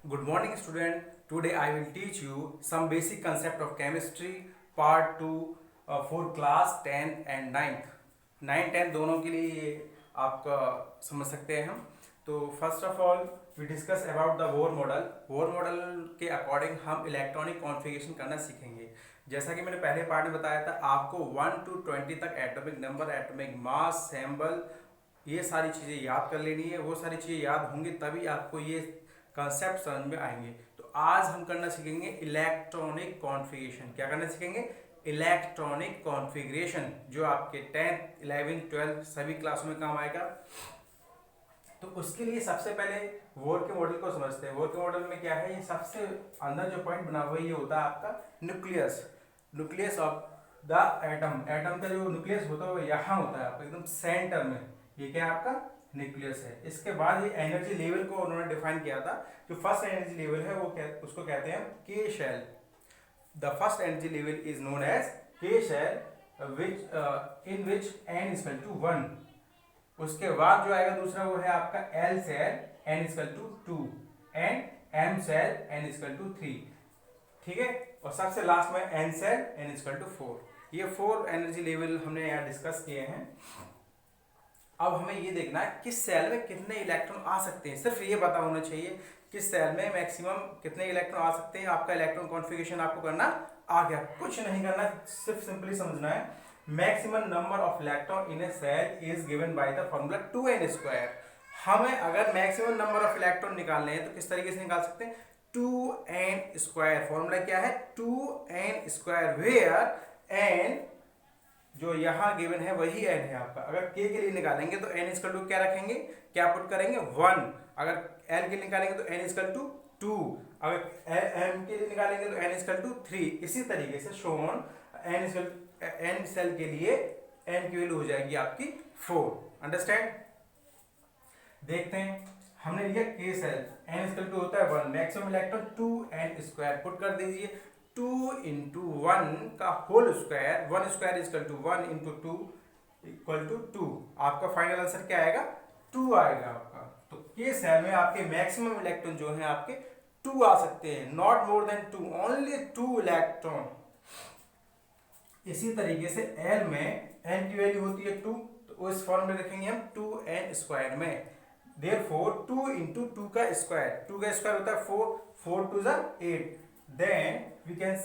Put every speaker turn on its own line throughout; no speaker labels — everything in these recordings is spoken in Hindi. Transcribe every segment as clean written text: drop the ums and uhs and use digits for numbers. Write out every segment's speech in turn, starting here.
Good morning, student. Today I will teach you some basic concept of chemistry, part 2 for class 10 and 9th. 9 10 दोनों के लिए ये आपका समझ सकते हैं हम. तो first of all we discuss about the Bohr model. Bohr model के अकॉर्डिंग हम इलेक्ट्रॉनिक कॉन्फ़िगरेशन करना सीखेंगे. जैसा कि मैंने पहले पार्ट में बताया था, आपको 1 to 20 तक atomic number, atomic mass, sample, ये सारी चीज़ें याद कर लेनी है. वो सारी चीज़ें याद होंगी तभी आपको ये कंसेप्ट समझ में आएंगे. तो आज हम करना सीखेंगे इलेक्ट्रॉनिक कॉन्फ़िगरेशन. क्या करना सीखेंगे? इलेक्ट्रॉनिक कॉन्फ़िगरेशन, जो आपके 10th 11th 12th सभी क्लासों में काम आएगा. तो उसके लिए सबसे पहले वोर के मॉडल को समझते हैं. वोर के मॉडल में क्या है, ये सबसे अंदर जो पॉइंट बना हुआ है ये होता है आपका nucleus. Nucleus of the atom. Atom का जो न्यूक्लियस होता है वो यहाँ होता है आपका एकदम सेंटर में. ये क्या है आपका न्यूक्लियस है. इसके बाद ये एनर्जी लेवल को उन्होंने डिफाइन किया था. जो फर्स्ट एनर्जी लेवल है वो उसको कहते हैं K shell. The first energy level is known as K shell, which in which n is equal to 1. उसके बाद जो आएगा दूसरा वो है आपका L shell, n is equal to 2, and m shell, n is equal to 3. ठीक है. और सबसे लास्ट में n shell, n is equal to 4. ये 4 एनर्जी लेवल हमने यहाँ डिस्कस किए हैं. अब हमें ये देखना है किस सेल में कितने इलेक्ट्रॉन आ सकते हैं. सिर्फ ये पता होना चाहिए किस सेल में मैक्सिमम कितने इलेक्ट्रॉन आ सकते हैं. आपका इलेक्ट्रॉन कॉन्फ़िगरेशन आपको करना आ गया. कुछ नहीं करना, सिर्फ सिंपली समझना है maximum number of electron in a shell is given by the formula 2n². हमें अगर मैक्सिमम नंबर ऑफ इलेक्ट्रॉन निकालने हैं तो किस तरीके से निकाल सकते हैं? 2n². फॉर्मूला क्या है? 2n², वेयर n जो यहाँ गिवन है वही n है आपका. अगर k के लिए निकालेंगे तो n इक्वल टू क्या रखेंगे, क्या पुट करेंगे? 1. अगर l के लिए निकालेंगे तो n इक्वल टू 2. अगर m के लिए निकालेंगे तो n इक्वल टू 3. इसी तरीके से शोन n सेल के लिए n की वैल्यू हो जाएगी आपकी 4. अंडरस्टैंड? देखते हैं. हमने लिया k shell, n equal to होता है 1, मैक्सिमम इलेक्ट्रॉन 2n². पुट कर दीजिए 2 इंटू 1 का whole square. 1² equal to 1 into 2 equal to 2. आपका फाइनल आंसर क्या आएगा? 2 आएगा आपका. तो के सेल में आपके मैक्सिमम इलेक्ट्रॉन जो है आपके 2 आ सकते हैं. Not more than 2, only 2 electron. इसी तरीके से एल में n की वैल्यू होती है 2, तो उस फॉर्म में रखेंगे हम 2n² में. देयरफॉर 2 इंटू 2 का स्क्वायर, 2 का स्क्वायर होता है 4, 4 2 8. देन वी कैन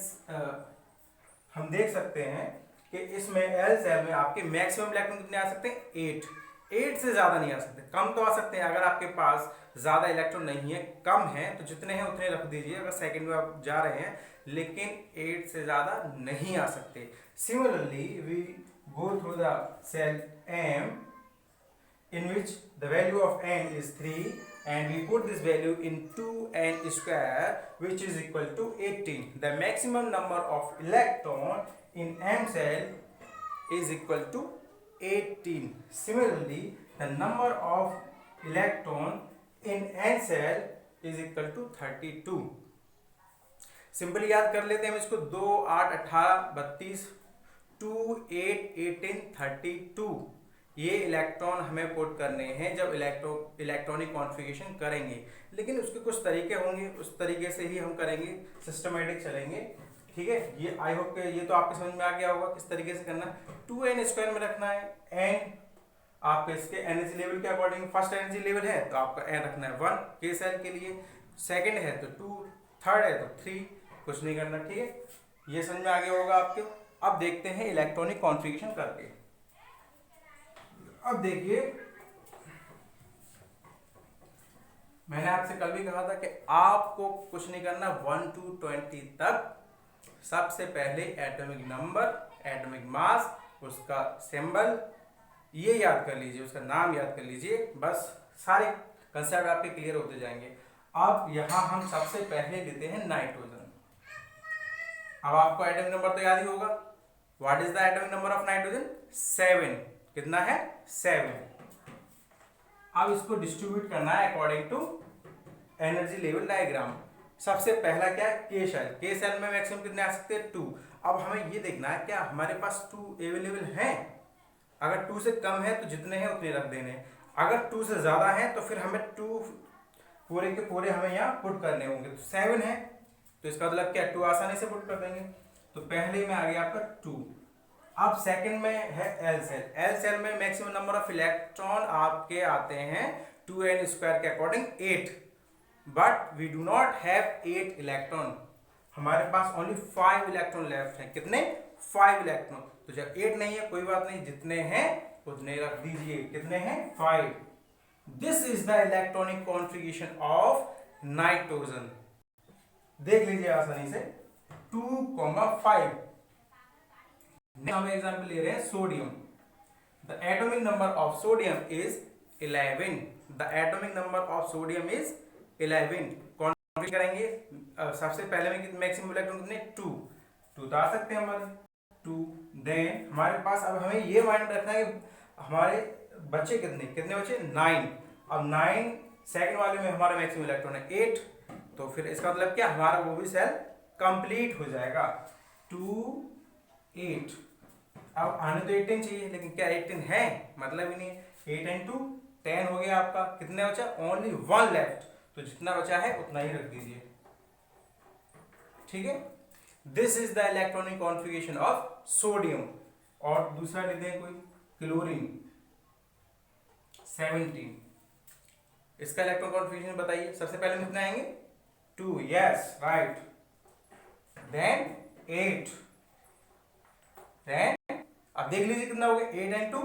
हम देख सकते हैं कि इसमें एल सेल में आपके मैक्सिमम इलेक्ट्रॉन कितने आ सकते हैं? 8. 8 से ज़्यादा नहीं आ सकते. कम तो आ सकते हैं अगर आपके पास ज़्यादा इलेक्ट्रॉन नहीं है, कम है तो जितने हैं उतने रख दीजिए अगर सेकंड में आप जा रहे हैं, लेकिन 8 से ज़्यादा नहीं आ सकते. Similarly we go through the shell M in which the value of n is 3, and we put this value in 2n² which is equal to 18. The maximum number of electron in M cell is equal to 18. Similarly, the number of electron in N cell is equal to 32. Simply याद कर लेते हैं हम इसको. 2 8 18 32, 2 8 18 32. ये इलेक्ट्रॉन हमें पुट करने हैं जब इलेक्ट्रॉनिक कॉन्फ़िगरेशन करेंगे. लेकिन उसके कुछ तरीके होंगे, उस तरीके से ही हम करेंगे, सिस्टमेटिक चलेंगे. ठीक है. ये आई होप के ये तो आपके समझ में आ गया होगा किस तरीके से करना है. 2n² में रखना है. n आपके इसके एनर्जी लेवल के अकॉर्डिंग, फर्स्ट एनर्जी लेवल है तो आपका n रखना है 1 के सेल के लिए, सेकेंड है तो 2, थर्ड है तो 3. कुछ नहीं करना. ठीक है. ये समझ में आ गया होगा आपके. अब देखते हैं इलेक्ट्रॉनिक कॉन्फ़िगरेशन करके. अब देखिए, मैंने आपसे कल भी कहा था कि आपको कुछ नहीं करना. 1 to 20 तक सबसे पहले एटॉमिक नंबर, एटॉमिक मास, उसका सिंबल ये याद कर लीजिए, उसका नाम याद कर लीजिए. बस सारे कंसेप्ट आपके क्लियर होते जाएंगे. अब यहाँ हम सबसे पहले लेते हैं नाइट्रोजन. अब आपको एटॉमिक नंबर तो याद ही होगा. What is the atomic number of nitrogen? 7. कितना है? 7. अब इसको डिस्ट्रीब्यूट करना है according to energy level diagram. सबसे पहला क्या है? के सेल. के सेल में मैक्सिमम कितने आ सकते हैं? 2. अब हमें ये देखना है क्या हमारे पास 2 अवेलेबल हैं. अगर 2 से कम है तो जितने हैं उतने रख देने. अगर 2 से ज़्यादा है तो फिर हमें 2 पूरे के पूरे हमें यहाँ पुट करने होंगे। तो 7 है तो इसका मतलब क्या, 2 आसानी से पुट कर देंगे। तो पहले में आ गया आपका 2। अब सेकंड में है एल सेल। एल सेल में मैक्सिमम नंबर ऑफ इलेक्ट्रॉन आपके आते हैं 2n स्क्वायर के according 8, but we do not have 8 electron. हमारे पास ओनली 5 इलेक्ट्रॉन लेफ्ट हैं। कितने? 5 इलेक्ट्रॉन। तो जब 8 नहीं है कोई बात नहीं, जितने हैं उतने रख दीजिए। कितने हैं? 5। This is the electronic configuration of nitrogen. देख लीजिए आसानी से 2,5। हम एग्जांपल ले रहे हैं sodium. The atomic number of sodium is 11। The atomic number of sodium is 11। Configure करेंगे सबसे पहले में मैक्सिमम इलेक्ट्रॉन कितने? 2 तो आ सकते हैं हमारे 2। देन हमारे पास अब हमें ये माइंड रखना है कि हमारे बच्चे कितने बचे? 9। अब 9 सेकंड वाले में हमारा मैक्सिमम इलेक्ट्रॉन है 8। तो फिर इसका मतलब क्या, हमारा वो भी सेल कंप्लीट हो जाएगा। 2 8। अब आने तो 18 चाहिए, लेकिन क्या 18 है? मतलब ही नहीं है। 8 and 2 10 हो गया आपका। कितने बचा? Only 1 left. तो जितना बचा है उतना ही रख दीजिए। ठीक है, this is the electronic configuration of sodium. और दूसरा लेते हैं कोई, क्लोरीन 17। इसका इलेक्ट्रॉन कॉन्फ़िगरेशन बताइए। सबसे पहले कितने आएंगे? 2। Yes right. देन 8। देन अब देख लीजिए कितना हो गया? 8 and 2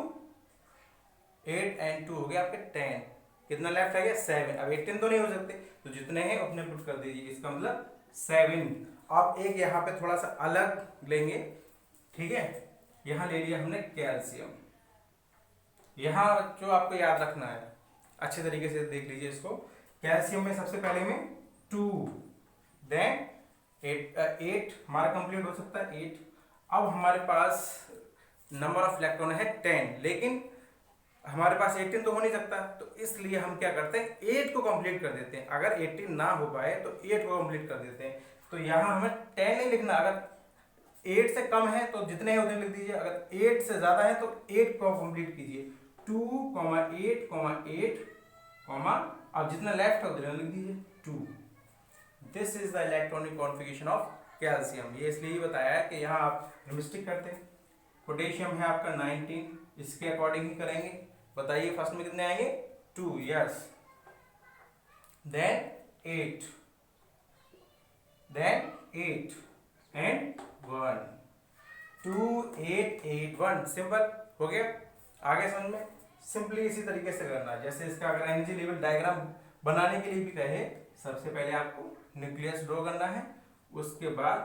8 and 2 हो गया आपके 10। कितना लेफ्ट है? 7। अब 18 तो नहीं हो सकते, तो जितने हैं उतने पुट कर दीजिए। इसका मतलब 7। अब एक यहाँ पे थोड़ा सा अलग लेंगे। ठीक है, यहाँ ले लिया हमने कैल्शियम। यहाँ जो आपको याद रखना है, अच्छे तरीके से देख लीजिए इसको। कैल्शियम में सबसे पहले में 2, देन 8 हमारा कंप्लीट हो सकता है 8। अब हमारे पास नंबर ऑफ इलेक्ट्रॉन है 10, लेकिन हमारे पास 18 तो हो नहीं सकता, तो इसलिए हम क्या करते हैं 8 को कंप्लीट कर देते हैं। अगर 18 ना हो पाए तो 8 को कंप्लीट कर देते हैं। तो यहाँ हमें 10 नहीं लिखना, अगर 8 से कम है तो जितने हैं उतने लिख दीजिए, अगर 8 से ज्यादा है तो 8 को कंप्लीट कीजिए। 2, 8, 8, अब जितना लेफ्ट है उतना लिख दीजिए 2। This is the electronic configuration of calcium. ये इसलिए ही बताया है कि यहाँ आप मिस्टेक करते हैं। पोटेशियम है आपका 19, इसके अकॉर्डिंग ही करेंगे। बताइए फर्स्ट में कितने आएंगे? 2। Yes. Then 8, then 8 and 1। 2 8 8 1 simple हो गया। आगे समझ में सिंपली इसी तरीके से करना है। जैसे इसका अगर एनर्जी लेवल डायग्राम बनाने के लिए भी कहे, सबसे पहले आपको न्यूक्लियस ड्रॉ करना है। उसके बाद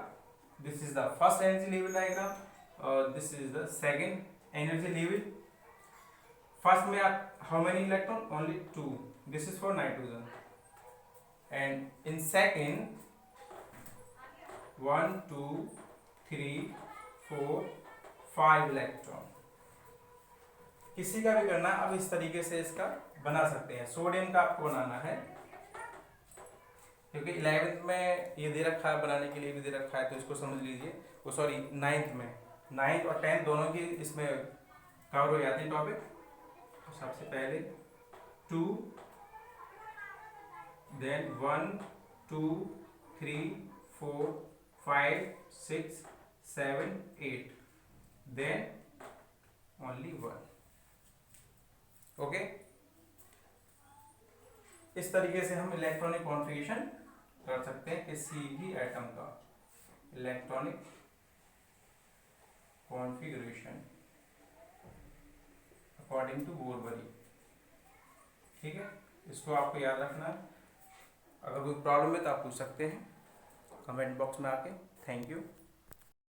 this is the first energy level diagram और this is the second energy level. First में आप how many electron? Only 2। This is for nitrogen. And in second 1 2 3 4 5 electron. किसी का भी करना, अब इस तरीके से इसका बना सकते हैं। सोडियम का आपको बनाना है, क्योंकि 11th में ये दे रखा है, बनाने के लिए भी दे रखा है, तो इसको समझ लीजिए। वो सॉरी 9th में, 9th और 10th दोनों की इसमें कवर हो जाती है टॉपिक। तो सबसे पहले 2, देन 1 2 3 4 5 6 7 8, देन ओनली 1। ओके, इस तरीके से हम इलेक्ट्रॉनिक कॉन्फ़िगरेशन कर सकते हैं किसी भी एटम का। Electronic configuration according to Bohr Bury. ठीक है, इसको आपको याद रखना है। अगर कोई प्रॉब्लम है तो आप पूछ सकते हैं कमेंट बॉक्स में आके। Thank you.